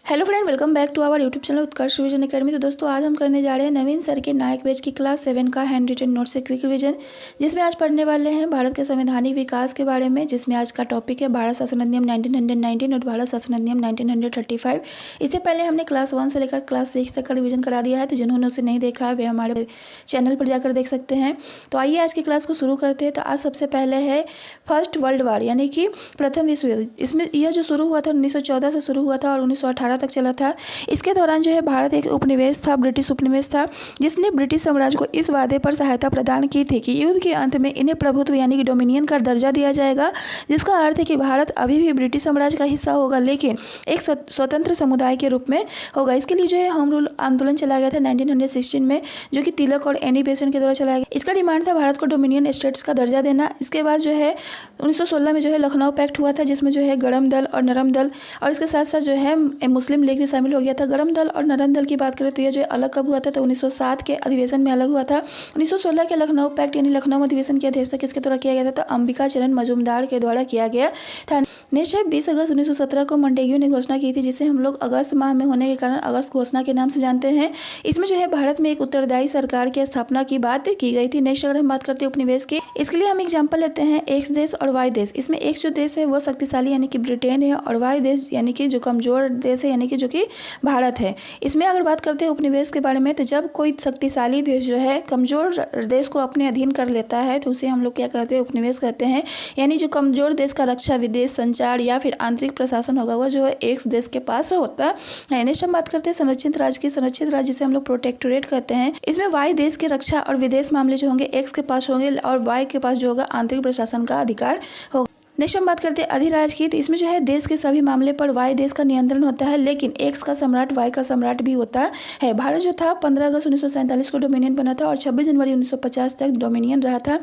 Hello friend, welcome back to our YouTube channel Utkarsh revision academy. तो दोस्तों आज हम करने जा रहे हैं नवीन सर के नायक बैच की क्लास 7 का हैंड रिटन नोट से क्विक रिवीजन, जिसमें आज पढ़ने वाले हैं भारत के संवैधानिक विकास के बारे में, जिसमें आज का टॉपिक है भारत शासन अधिनियम 1919 और भारत शासन अधिनियम 1935। इससे पहले हमने क्लास 1 से लेकर क्लास 6 तक का रिवीजन करा दिया है, तो जिन्होंने उसे नहीं देखा है वे हमारे चैनल पर जाकर देख सकते हैं। तो आइए आज की क्लास को शुरू करते हैं। तो आज सबसे पहले है फर्स्ट वर्ल्ड वार यानी कि प्रथम विश्व युद्ध। इसमें यह जो शुरू हुआ था 1914 से शुरू हुआ था और 1918 तक चला था। इसके दौरान जो है भारत एक उपनिवेश था, ब्रिटिश उपनिवेश था, जिसने ब्रिटिश साम्राज्य को इस वादे पर सहायता प्रदान की थी कि युद्ध के अंत में इन्हें प्रभुत्व यानी कि डोमिनियन का दर्जा दिया जाएगा, जिसका अर्थ है कि भारत अभी भी ब्रिटिश साम्राज्य का हिस्सा होगा लेकिन एक स्वतंत्र समुदाय के रूप में होगा। इसके लिए जो है होम रूल आंदोलन चलाया गया था 1916 में, जो कि तिलक और एनी बेसेंट के द्वारा चलाया गया। इसका डिमांड था भारत को डोमिनियन स्टेट्स का दर्जा देना। इसके बाद जो है 1916 में जो है लखनऊ पैक्ट हुआ था, जिसमें जो है गरम दल और नरम दल और इसके साथ साथ जो है मुस्लिम लीग भी शामिल हो गया था। गरम दल और नरम दल की बात करें तो यह जो अलग कब हुआ था, तो 1907 के अधिवेशन में अलग हुआ था। 1916 के लखनऊ पैक्ट यानी लखनऊ अधिवेशन की अध्यक्षता किसके द्वारा किया गया था, तो अंबिका चरण मजूमदार के द्वारा किया गया था। नेक्स्ट है 20 अगस्त 1917 को मोंटेग्यू ने घोषणा की थी, जिसे हम लोग अगस्त माह में होने के कारण अगस्त घोषणा के नाम से जानते हैं। इसमें जो है भारत में एक उत्तरदायी सरकार की स्थापना की बात की गई थी। नेक्स्ट अगर हम बात करते हैं उपनिवेश की, इसके लिए हम एग्जाम्पल लेते हैं एक्स देश और वाई देश। इसमें एक जो देश है वो शक्तिशाली यानी कि ब्रिटेन है और वाई देश यानी कि जो कमजोर देश है यानी कि जो कि भारत है। इसमें अगर बात करते हैं उपनिवेश के बारे में, तो जब कोई शक्तिशाली देश जो है कमजोर देश को अपने अधीन कर लेता है तो उसे हम लोग क्या कहते हैं, उपनिवेश कहते हैं। यानी जो कमजोर देश का रक्षा, विदेश, संचार या फिर आंतरिक प्रशासन होगा वह जो है एक देश के पास होता है। नेक्स्ट हम बात करते हैं संरक्षित राज्य की। संरक्षित राज्य जिसे हम लोग प्रोटेक्टोरेट कहते हैं। इसमें वाई देश के रक्षा और विदेश मामले जो होंगे एक्स के पास होंगे और वाई के पास जो होगा आंतरिक प्रशासन का अधिकार होगा। नेक्स्ट हम बात करते हैं अधिराज की। तो इसमें जो है देश के सभी मामले पर वाई देश का नियंत्रण होता है, लेकिन एक्स का सम्राट वाई का सम्राट भी होता है। भारत जो था 15 अगस्त 1947 को डोमिनियन बना था और 26 जनवरी 1950 तक डोमिनियन रहा था।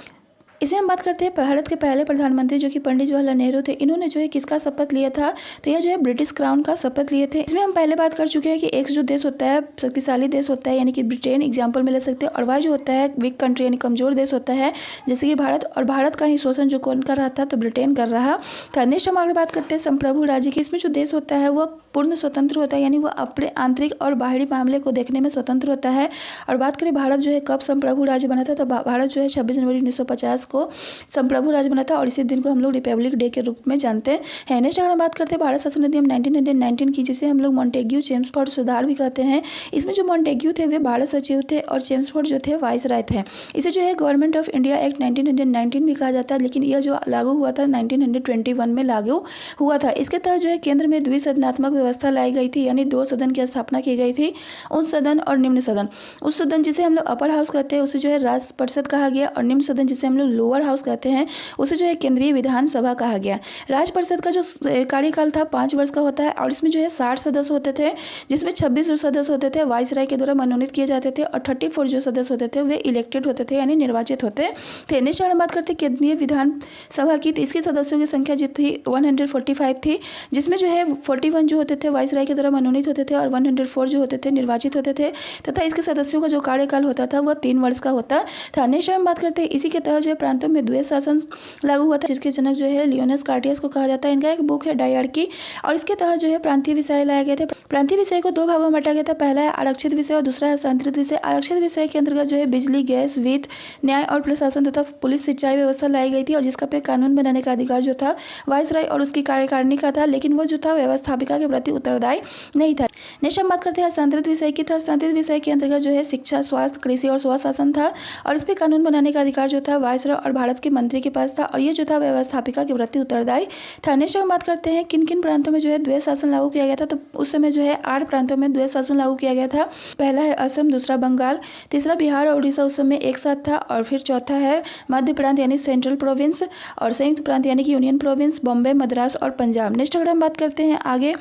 इसमें हम बात करते हैं भारत के पहले प्रधानमंत्री जो कि पंडित जवाहरलाल नेहरू थे। इन्होंने जो है किसका शपथ लिया था, तो यह जो है ब्रिटिश क्राउन का शपथ लिए थे। इसमें हम पहले बात कर चुके हैं कि एक जो देश होता है शक्तिशाली देश होता है यानी कि ब्रिटेन एग्जाम्पल में ले सकते हैं, और वाई जो होता है वीक कंट्री यानी कमजोर देश होता है जैसे कि भारत, और भारत का ही शोषण जो कौन कर रहा था, तो ब्रिटेन कर रहा था। नेक्स्ट हम आगे बात करते हैं संप्रभु राज्य की। इसमें जो देश होता है वह पूर्ण स्वतंत्र होता है यानी वह अपने आंतरिक और बाहरी मामले को देखने में स्वतंत्र होता है। और बात करें भारत जो है कब संप्रभु राज्य बना था, तो भारत जो है 26 जनवरी 1950 को संप्रभु राज्य बना था और इसी दिन को हम लोग रिपब्लिक डे के रूप में जानते हैं। नेक्स्ट अगर हम बात करते हैं भारत शासन अधिनियम 1919 की, जिसे हम लोग मोंटेग्यू चेम्सफोर्ड सुधार भी कहते हैं। इसमें जो मोंटेग्यू थे वे भारत सचिव थे और चेम्सफोर्ड जो थे वाइसराय थे। इसे जो है गवर्नमेंट ऑफ इंडिया एक्ट 1919 भी कहा जाता है, लेकिन यह जो लागू हुआ था 1921 में लागू हुआ था। इसके तहत जो है केंद्र में द्विसदनात्मक व्यवस्था लाई गई थी, यानी 2 सदन की स्थापना की गई थी, उच्च सदन और निम्न सदन। उच्च सदन जिसे हम लोग अपर हाउस कहते हैं उसे जो है राज्य परिषद कहा गया, और निम्न सदन जिसे हम लोग लोअर हाउस कहते हैं उसे जो है केंद्रीय विधानसभा कहा गया। राज्य परिषद का जो कार्यकाल था 5 वर्ष का होता है और इसमें जो है 60 सदस्य होते थे, जिसमें 26 जो सदस्य होते थे वाइसराय के द्वारा मनोनीत किए जाते थे और 34 जो सदस्य होते थे वे इलेक्टेड होते थे यानी निर्वाचित होते थे। नेक्स्ट हम बात करते हैं केंद्रीय विधानसभा की। तो इसके सदस्यों की संख्या जो थी 145 थी, जिसमें जो है 41 जो होते थे वाइसराय के द्वारा मनोनीत होते थे और 104 जो होते थे निर्वाचित होते थे, तथा इसके सदस्यों का जो कार्यकाल होता था वह 3 वर्ष का होता था। नेक्स्ट हम बात करते हैं इसी के तहत जो है प्रांतों में द्वैत शासन लागू हुआ था, जिसके जनक जो है लियोनस कार्टियस को कहा जाता है। इनका एक बुक है डायarchy और इसके तहत जो है प्रांतीय विषय लाए गए थे। प्रांतीय विषय को 2 भागों में बांटा गया था, पहला है आरक्षित विषय और दूसरा है हस्तांतरित विषय। आरक्षित विषय के अंतर्गत जो है बिजली, गैस, वित्त, न्याय और प्रशासन तथा पुलिस, सिंचाई व्यवस्था लाई गई थी, और जिसका पे कानून बनाने का अधिकार जो था वाइसराय और उसकी कार्यकारिणी का था, लेकिन वो जो था व्यवस्थापिका के प्रति उत्तरदायी नहीं था। नेक्स्ट हम बात करते हैं हस्तांतरित विषय की। तो हस्तांतरित विषय के अंतर्गत जो है शिक्षा, स्वास्थ्य, कृषि और स्वशासन था, और इस पे कानून बनाने का अधिकार जो था वाइसराय और भारत के मंत्री के पास था, और ये जो था व्यवस्थापिका के प्रति उत्तरदायी था। नेक्स्ट हम बात करते हैं किन किन प्रांतों में जो है द्वैत शासन लागू किया गया था। तो उस समय जो है 8 प्रांतों में द्वैत शासन लागू किया गया था। पहला है असम, दूसरा बंगाल, तीसरा बिहार और उड़ीसा उस समय एक साथ था, और फिर चौथा है मध्य प्रांत यानी सेंट्रल प्रोविंस, और संयुक्त प्रांत यानी कि यूनियन प्रोविंस, बॉम्बे, मद्रास और पंजाब। नेक्स्ट अगर हम बात करते हैं आगे,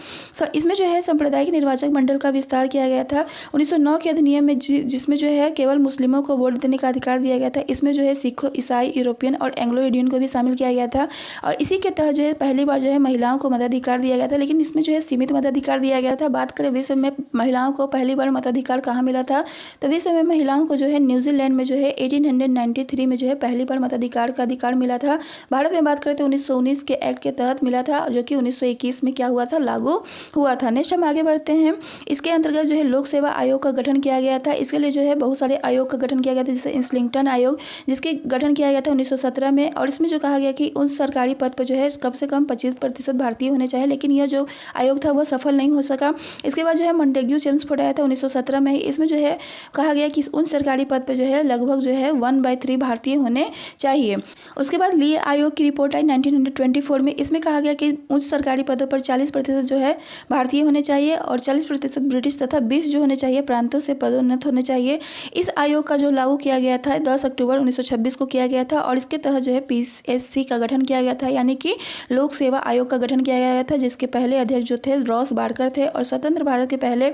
इसमें जो है सांप्रदायिक निर्वाचक मंडल का विस्तार किया गया था 1909 के अधिनियम में, जिसमें जो है केवल मुस्लिमों को वोट देने का अधिकार दिया गया था। इसमें जो है सिखों, ईसाई थाई, यूरोपियन और एंग्लो इंडियन को भी शामिल किया गया था। और इसी के तहत जो है पहली बार जो है महिलाओं को मताधिकार दिया गया था, लेकिन इसमें जो है सीमित मताधिकार दिया गया था। बात करें विश्व में महिलाओं को पहली बार मताधिकार कहाँ मिला था, तो विश्व में महिलाओं को जो है न्यूजीलैंड में जो है 1893 में जो है पहली बार मताधिकार का अधिकार मिला था। भारत में बात करें तो 1919 के एक्ट के तहत मिला था, जो कि 1921 में क्या हुआ था, लागू हुआ था। नेक्स्ट हम आगे बढ़ते हैं। इसके अंतर्गत जो है लोक सेवा आयोग का गठन किया गया था। इसके लिए जो है बहुत सारे आयोग का गठन किया गया था, जैसे इंस्लिंगटन आयोग, जिसके गठन किया गया था 1917 में। और इसमें जो कहा गया कि उन सरकारी पद पर जो है कम से कम 25% भारतीय होने चाहिए, लेकिन यह जो आयोग था वह सफल नहीं हो सका। इसके बाद जो है मॉन्टेग्यू चेम्सफोर्ड आया था 1917 में ही। इसमें जो है कहा गया कि उन सरकारी पद पर जो है लगभग जो है 1/3 भारतीय होने चाहिए। उसके बाद ली आयोग की रिपोर्ट आई 1924 में। इसमें कहा गया कि उच्च सरकारी पदों पर 40% जो है भारतीय होने चाहिए और 40% ब्रिटिश तथा 20 जो होने चाहिए प्रांतों से पदोन्नत होने चाहिए। इस आयोग का जो लागू किया गया था 10 अक्टूबर 1926 को किया गया था और इसके तहत जो है PSC का गठन किया गया था, यानी कि लोक सेवा आयोग का गठन किया गया था, जिसके पहले अध्यक्ष जो थे रॉस बारकर थे। और स्वतंत्र भारत के पहले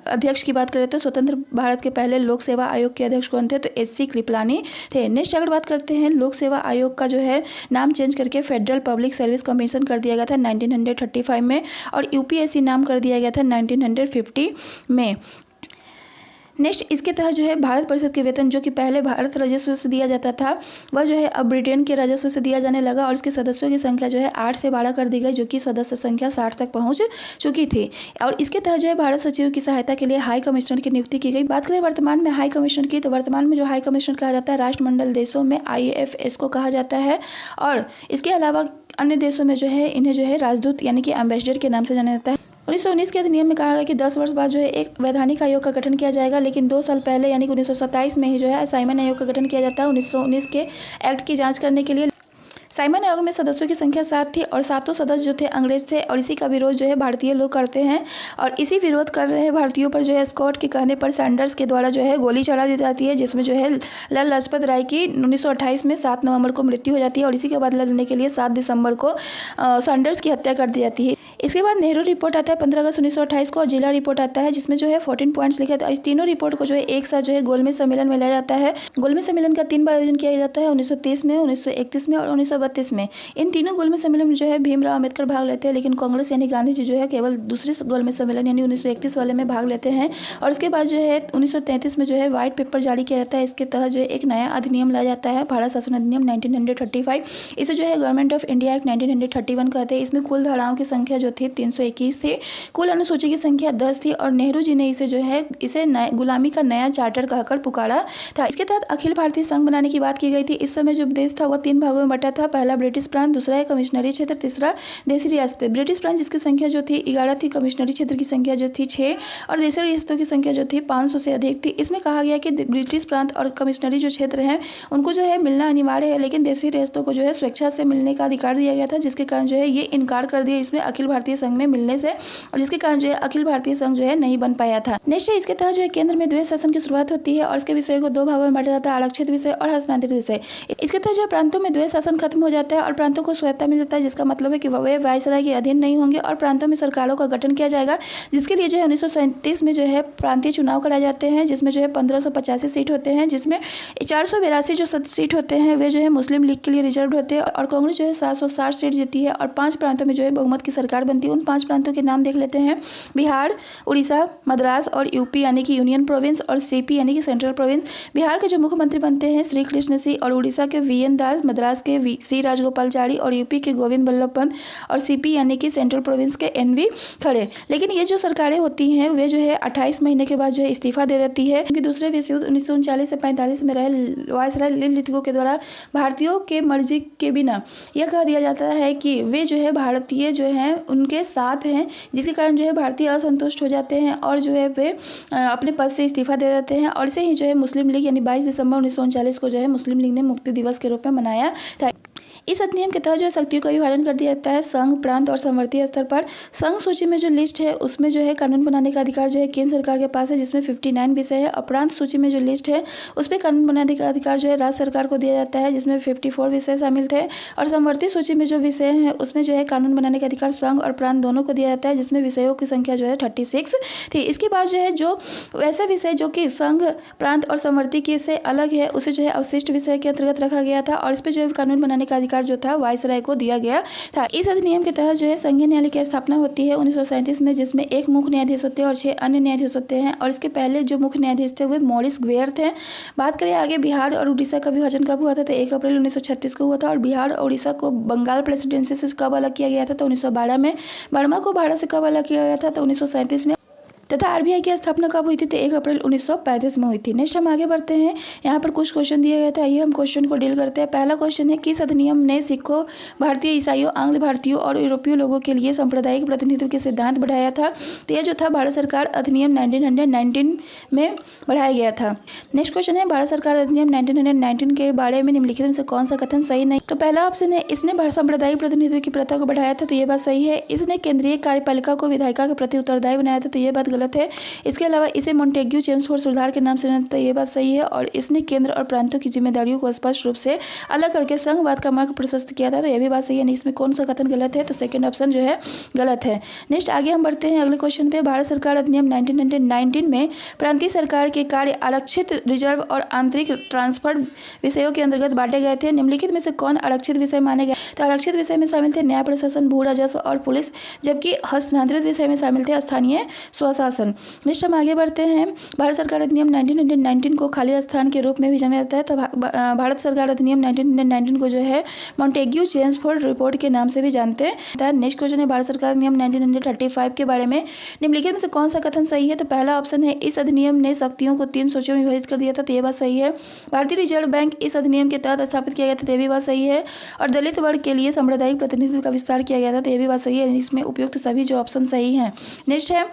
अध्यक्ष की बात करें तो स्वतंत्र भारत के पहले लोक सेवा आयोग के अध्यक्ष कौन थे, तो HC कृपलानी थे। नेक्स्ट अगर बात करते हैं, लोक सेवा आयोग का जो है नाम चेंज करके फेडरल पब्लिक सर्विस कमीशन कर दिया गया था 1935 में और UPSC नाम कर दिया गया था 1950 में। नेक्स्ट इसके तहत जो है भारत परिषद के वेतन जो कि पहले भारत राजस्व से दिया जाता था, वह जो है अब ब्रिटेन के राजस्व से दिया जाने लगा और इसके सदस्यों की संख्या जो है 8 से 12 कर दी गई, जो कि सदस्य संख्या 60 तक पहुंच चुकी थी। और इसके तहत जो है भारत सचिव की सहायता के लिए हाई कमिश्नर की नियुक्ति की गई। बात करें वर्तमान में हाई कमिश्नर की, तो वर्तमान में जो हाई कमिश्नर कहा जाता है राष्ट्रमंडल देशों में IFS को कहा जाता है। और इसके अलावा अन्य देशों में जो है इन्हें जो है राजदूत यानी कि एम्बेसडर के नाम से जाना जाता है। 1919 के अधिनियम में कहा गया कि 10 वर्ष बाद जो है एक वैधानिक आयोग का गठन किया जाएगा, लेकिन 2 साल पहले यानी कि 1927 में ही जो है साइमन आयोग का गठन किया जाता है 1919 के एक्ट की जांच करने के लिए। साइमन आयोग में सदस्यों की संख्या 7 थी और 7 सदस्य जो थे अंग्रेज थे और इसी का विरोध जो है भारतीय लोग करते हैं। और इसी विरोध कर रहे भारतीयों पर जो है स्कॉट के कहने पर सैंडर्स के द्वारा जो है गोली चला दी जाती है, जिसमें जो है लाला लाजपत राय की 1928 में 7 नवंबर को मृत्यु हो जाती है और इसी के बदला लेने के लिए 7 दिसंबर को सैंडर्स की हत्या कर दी जाती है। इसके बाद नेहरू रिपोर्ट आता है 15 अगस्त 1928 को और जिला रिपोर्ट आता है, जिसमें जो है 14 पॉइंट्स लिखे थे। इस तीनों रिपोर्ट को जो है एक साथ जो है गोलमेज सम्मेलन में लाया जाता है। गोलमेज सम्मेलन का 3 बार आयोजन किया जाता है, 1930 में, 1931 में और 1932 में। इन तीनों गोलमेज सम्मेलन में जो है भीमराव अम्बेडकर भाग लेते हैं, लेकिन कांग्रेस यानी गांधी जी जो है केवल दूसरे गोलमेज सम्मेलन यानी 1931 वाले में भाग लेते हैं। और इसके बाद जो है 1933 में जो है व्हाइट पेपर जारी किया जाता है। इसके तहत जो है एक नया अधिनियम लाया जाता है, भारत शासन अधिनियम 1935। इसे जो है गवर्नमेंट ऑफ इंडिया एक्ट 1931 कहते हैं। इसमें कुल धाराओं की संख्या जो थी 321 थी, कुल अनुसूची की संख्या 10 थी और नेहरू जी ने इसे गुलामी का नया चार्टर कहकर पुकारा था। इसके तहत अखिल भारतीय संघ बनाने की बात की गई थी। इस समय जो देश था वह 3 भागों में बटा था, पहला ब्रिटिश प्रांत, दूसरा है कमिश्नरी क्षेत्र, तीसरा देशी रियासत। ब्रिटिश प्रांत जिसकी संख्या जो थी 11 थी, कमिश्नरी क्षेत्र की संख्या जो थी 6 और देशी रियासतों की संख्या जो थी 500 से अधिक थी। इसमें कहा गया कि ब्रिटिश प्रांत और कमिश्नरी जो क्षेत्र हैं उनको जो है मिलना अनिवार्य है, लेकिन देशी रियासतों को जो है स्वेच्छा से मिलने का अधिकार दिया गया था, जिसके कारण जो है ये इनकार कर दिया इसमें अखिल भारतीय संघ में मिलने से और जिसके कारण जो है अखिल भारतीय संघ जो है नहीं बन पाया था। नेक्स्ट इसके तहत जो है केंद्र में द्वैध शासन की शुरुआत होती है और इसके विषय को 2 भागों में बांटा जाता है, आरक्षित विषय और हस्तांतरित विषय। इसके तहत जो है प्रांतों में द्वैध शासन खत्म हो जाता है और प्रांतों को स्वायत्तता मिल जाता है, जिसका मतलब है कि वे वायसराय के अधीन नहीं होंगे और प्रांतों में सरकारों का गठन किया जाएगा, जिसके लिए जो है 1937 में जो है प्रांतीय चुनाव कराए जाते हैं, जिसमें जो है 1585 सीट होते हैं, जिसमें 482 जो सीट होते हैं वे जो है मुस्लिम लीग के लिए रिजर्व होते हैं और कांग्रेस जो है 760 सीट जीती है और 5 प्रांतों में जो है बहुमत की सरकार बनती है। उन 5 प्रांतों के नाम देख लेते हैं, बिहार, उड़ीसा, मद्रास और यूपी यानी कि यूनियन प्रोविंस और सीपी यानी कि सेंट्रल प्रोविंस। बिहार के जो मुख्यमंत्री बनते हैं श्री कृष्ण सिंह और उड़ीसा के VN दास, मद्रास के सी राजगोपालचारी और यूपी के गोविंद बल्लभ पंत और सीपी यानी कि सेंट्रल प्रोविंस के NV खड़े। लेकिन ये जो सरकारें होती हैं वे जो है 28 महीने के बाद जो है इस्तीफा दे देती है, क्योंकि दूसरे विश्व युद्ध 1939 से 45 में रहे वायसराय लिटिगो के द्वारा भारतीयों के मर्जी के बिना यह कह दिया जाता है कि वे जो है भारतीय जो हैं उनके साथ हैं, जिसके कारण जो है भारतीय असंतुष्ट हो जाते हैं और जो है वे अपने पद से इस्तीफा दे देते हैं। और इसे ही जो है मुस्लिम लीग यानी 22 दिसंबर 1939 को जो है मुस्लिम लीग ने मुक्ति दिवस के रूप में मनाया था। इस अधिनियम के तहत जो शक्तियों का विभाजन कर दिया जाता है संघ, प्रांत और समवर्ती स्तर पर। संघ सूची में जो लिस्ट है उसमें जो है कानून बनाने का अधिकार जो है केंद्र सरकार के पास है, जिसमें 59 विषय है। और प्रांत सूची में जो लिस्ट है उस पर कानून बनाने का अधिकार जो है राज्य सरकार को दिया जाता है, जिसमें 54 विषय शामिल थे। और समवर्ती सूची में जो विषय है उसमें जो है कानून बनाने का अधिकार संघ और प्रांत दोनों को दिया जाता है, जिसमें विषयों की संख्या जो है 36 थी। इसके बाद जो है जो वैसे विषय जो कि संघ, प्रांत और समवर्ती के से अलग है उसे जो है अवशिष्ट विषय के अंतर्गत रखा गया था, और इस पर जो है कानून बनाने का अधिकार जो था वायसराय को दिया गया था। इस अधिनियम के तहत जो है संघीय न्यायालय की स्थापना होती है 1937 में, जिसमें एक मुख्य न्यायाधीश होते हैं और 6 अन्य न्यायाधीश होते हैं। और इसके पहले जो मुख्य न्यायाधीश थे वे मॉरिस ग्वेयर थे। बात करें आगे बिहार और उड़ीसा का विभाजन कब हुआ था, तो 1 अप्रैल 1936 को हुआ था। और बिहार और उड़ीसा को बंगाल प्रेसिडेंसी से कब अलग किया गया था, तो 1912 में। बर्मा को भारत से कब अलग किया गया था, तो 1937 में। तथा आरबीआई की स्थापना कब हुई थी, तो 1 अप्रैल 1935 में हुई थी। नेक्स्ट हम आगे बढ़ते हैं। यहाँ पर कुछ क्वेश्चन दिए गए थे, आइए हम क्वेश्चन को डील करते हैं। पहला क्वेश्चन है, किस अधिनियम ने सिखों, भारतीय ईसाइयों, आंग्ल भारतीयों और यूरोपीय लोगों के लिए सांप्रदायिक प्रतिनिधित्व के सिद्धांत बढ़ाया था, तो यह जो था भारत सरकार अधिनियम 1919 में बढ़ाया गया था। नेक्स्ट क्वेश्चन है, भारत सरकार अधिनियम 1919 के बारे में निम्नलिखित में से कौन सा कथन सही नहीं, तो पहला ऑप्शन है इसने सांप्रदायिक प्रतिनिधित्व की प्रथा को बढ़ाया था, तो ये बात सही है। इसने केंद्रीय कार्यपालिका को विधायिका के प्रति उत्तरदायी बनाया था, तो ये बात गलत है। इसके अलावा इसे मोंटेग्यू चेम्सफोर्ड सुधार के नाम से जानते हैं, ये बात सही है। और इसने केंद्र और प्रांतों की जिम्मेदारियों को स्पष्ट रूप से अलग करके संघवाद का मार्ग प्रशस्त किया था, तो यह भी बात सही है। इसमें कौन सा कथन गलत है, तो सेकंड ऑप्शन जो है गलत है। नेक्स्ट आगे हम बढ़ते हैं अगले क्वेश्चन पे। भारत सरकार अधिनियम 1919 में प्रांतीय सरकार के कार्य आरक्षित, रिजर्व और आंतरिक ट्रांसफर विषयों के अंतर्गत बांटे गए थे। निम्नलिखित में से कौन आरक्षित विषय माने गए, तो आरक्षित विषय में शामिल थे न्याय प्रशासन, भू राजस्व और पुलिस, जबकि हस्तांतरित विषय में शामिल थे स्थानीय स्वशासन। नेक्स्ट हम आगे बढ़ते हैं। भारत सरकार अधिनियम 1919 को खाली स्थान के रूप में भी जाना जाता है, तो भारत सरकार अधिनियम 1919 को जो है मोंटेग्यू चेम्सफोर्ड रिपोर्ट के नाम से भी जानते हैं। नेक्स्ट क्वेश्चन है, भारत सरकार अधिनियम 1935 के बारे में निम्नलिखित में से कौन सा कथन सही है, तो पहला ऑप्शन है इस अधिनियम ने शक्तियों को 3 सूचियों में विभाजित कर दिया था, तो ये बात सही है। भारतीय रिजर्व बैंक इस अधिनियम के तहत स्थापित किया गया था, तो ये भी बात सही है। और दलित वर्ग के लिए सांप्रदायिक प्रतिनिधित्व का विस्तार किया गया था, तो ये भी बात सही है। इसमें उपयुक्त सभी जो ऑप्शन सही हैं। नेक्स्ट है,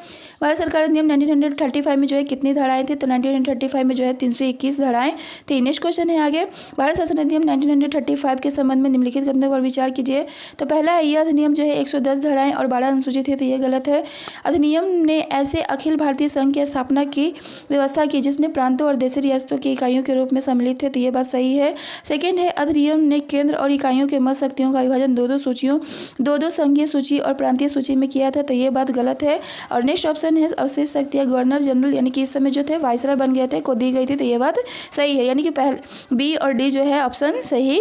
भारत सरकार अधिनियम 1935 में जो है कितनी धाराएं थी, तो 1935 में जो है 321 धाराएं थी। नेक्स्ट क्वेश्चन है आगे, भारत शासन अधिनियम 1935 के संबंध में निम्नलिखित कथनों पर विचार कीजिए। तो पहला है, यह अधिनियम जो है 110 धाराएं और 12 अनुसूची थे, तो ये गलत है। अधिनियम ने ऐसे अखिल भारतीय संघ की स्थापना की व्यवस्था की जिसने प्रांतों और देशी रियासतों की इकाइयों के रूप में सम्मिलित थे, तो ये बात सही है। सेकेंड है, अधिनियम ने केंद्र और इकाइयों के मत शक्तियों का विभाजन 2-2 सूचियों, 2-2 संघीय सूची और प्रांतीय सूची में किया था, तो ये बात गलत है। और नेक्स्ट ऑप्शन है, अवशेष शक्तियां गवर्नर जनरल यानी कि इस समय जो थे वायसराय बन गए थे को दी गई थी, तो ये बात सही है। यानी कि पहले बी और डी जो है ऑप्शन सही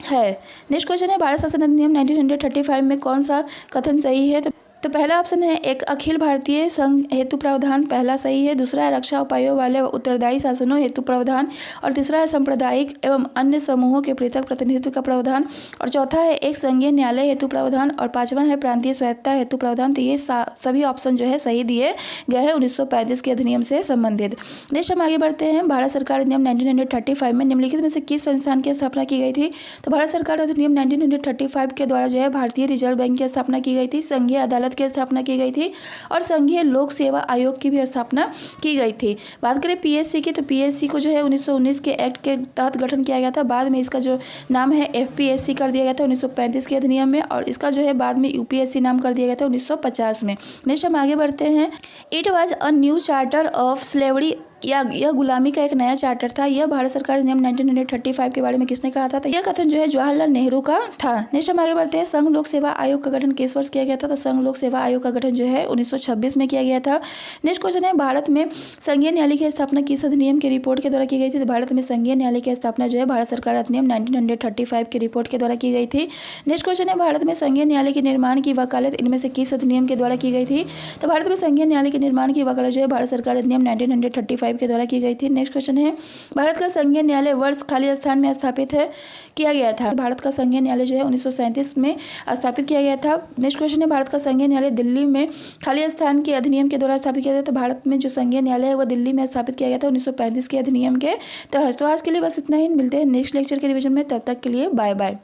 है। नेक्स्ट क्वेश्चन है, भारत शासन अधिनियम 1935 में कौन सा कथन सही है, तो पहला ऑप्शन है एक अखिल भारतीय संघ हेतु प्रावधान, पहला सही है। दूसरा है रक्षा उपायों वाले उत्तरदायी शासनों हेतु प्रावधान, और तीसरा है सांप्रदायिक एवं अन्य समूहों के पृथक प्रतिनिधित्व का प्रावधान, और चौथा है एक संघीय न्यायालय हेतु प्रावधान, और पांचवा है प्रांतीय स्वायत्तता हेतु प्रावधान। तो ये सभी ऑप्शन जो है सही दिए गए हैं 1935 के अधिनियम से संबंधित। नेक्स्ट हम आगे बढ़ते हैं। भारत सरकार अधिनियम 1935 में निम्नलिखित में से किस संस्थान की स्थापना की गई थी, तो भारत सरकार अधिनियम 1935 के द्वारा जो है भारतीय रिजर्व बैंक की स्थापना की गई थी, संघीय अदालत की स्थापना की गई थी, और संघीय लोक सेवा आयोग की भी स्थापना की गई थी। बात करें पीएससी की, तो पीएससी को जो है 1919 के एक्ट के तहत गठन किया गया था। बाद में इसका जो नाम है एफपीएससी कर दिया गया था 1935 के अधिनियम में, और इसका जो है बाद में यूपीएससी नाम कर दिया गया था 1950 में। नेक्स्ट हम आगे बढ़ते हैं। It was a new charter of slavery, यह गुलामी का एक नया चार्टर था। यह भारत सरकार नियम 1935 के बारे में किसने कहा था, तो यह कथन जो है जवाहरलाल नेहरू का था। नेक्स्ट हम आगे बढ़ते हैं। संघ लोक सेवा आयोग का गठन किस वर्ष किया गया था, तो संघ लोक सेवा आयोग का गठन जो है 1926 में किया गया था। नेक्स्ट क्वेश्चन है, भारत में संघीय न्यायालय की स्थापना किस अधिनियम की रिपोर्ट के द्वारा की गई थी, तो भारत में संघीय न्यायालय की स्थापना जो है भारत सरकार अधिनियम 1935 की रिपोर्ट के द्वारा की गई थी। नेक्स्ट क्वेश्चन है, भारत में संघीय न्यायालय के निर्माण की वकालत इनमें से किस अधिनियम के द्वारा की गई थी, तो भारत में संघीय न्यायालय के निर्माण की वकालत जो है भारत सरकार अधिनियम 1935 के द्वारा की गई थी। नेक्स्ट क्वेश्चन है, भारत का संघीय न्यायालय वर्ष खाली स्थान में स्थापित है किया गया था, भारत का संघीय न्यायालय जो है 1937 में स्थापित किया गया था। नेक्स्ट क्वेश्चन है, भारत का संघीय न्यायालय दिल्ली में खाली स्थान के अधिनियम के द्वारा स्थापित किया गया था। भारत में जो संघीय न्यायालय है वह दिल्ली में स्थापित किया गया था 1935 के अधिनियम के तहत। तो आज के लिए बस इतना ही, मिलते हैं नेक्स्ट लेक्चर के रिवीजन में, तब तक के लिए बाय बाय।